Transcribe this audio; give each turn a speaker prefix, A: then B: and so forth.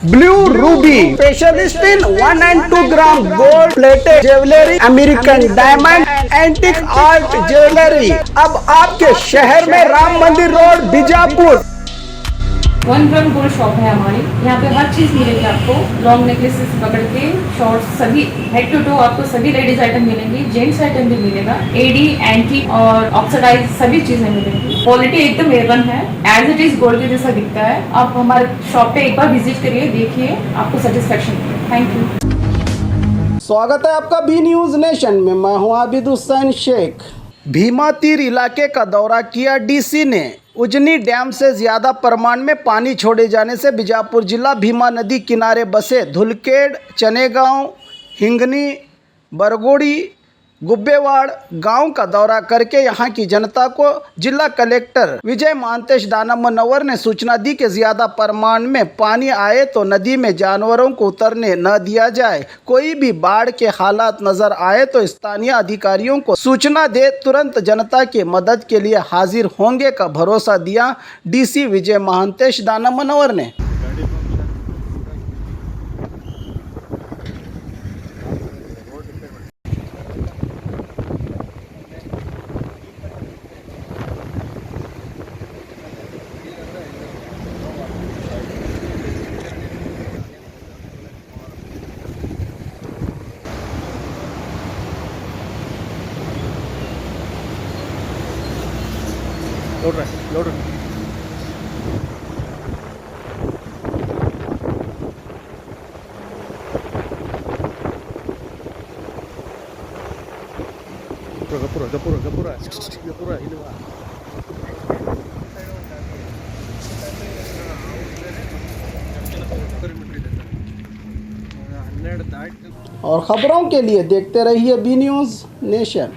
A: Blue Ruby specialist in 1 and 2 gram gold plated jewellery, American diamond, antique art jewellery अब आपके शहर में राम मंदिर road Bijapur.
B: 1 gram gold shop है हमारी। यहाँ पे हर चीज मिलेगी आपको, लॉन्ग नेकलेसेस पकड़ के शॉर्ट्स, सभी हेड टू टो आपको सभी लेडीज आइटम मिलेंगी, जेंट्स आइटम भी मिलेगा, एडी एंटी और ऑक्सीडाइज सभी चीजें मिलेंगी। क्वालिटी एकदम A1 है, एज इट इज गोल्ड के जैसा दिखता है। आप हमारे शॉप पे एक बार विजिट करिए, देखिए, आपको सेटिस्फेक्शन मिलेगा। Thank you.
A: स्वागत है आपका बी न्यूज नेशन में। मैं हूं आबिद हुसैन शेख। भीमा तीर इलाके का दौरा किया डीसी ने। उजनी डैम से ज़्यादा परिमाण में पानी छोड़े जाने से बीजापुर जिला भीमा नदी किनारे बसे धुलकेड़, चनेगांव, हिंगनी, बरगोड़ी, गुब्बेवाड़ गांव का दौरा करके यहां की जनता को जिला कलेक्टर विजय महांतेश दाना मनोवर ने सूचना दी कि ज़्यादा परिमाण में पानी आए तो नदी में जानवरों को उतरने न दिया जाए। कोई भी बाढ़ के हालात नजर आए तो स्थानीय अधिकारियों को सूचना दे, तुरंत जनता की मदद के लिए हाजिर होंगे का भरोसा दिया डीसी विजय महांतेश दाना मनोवर ने।
C: लोड रहा है, लोड रहा है। Gapura, ini Pak.
A: और खबरों के लिए देखते रहिए बी न्यूज नेशन।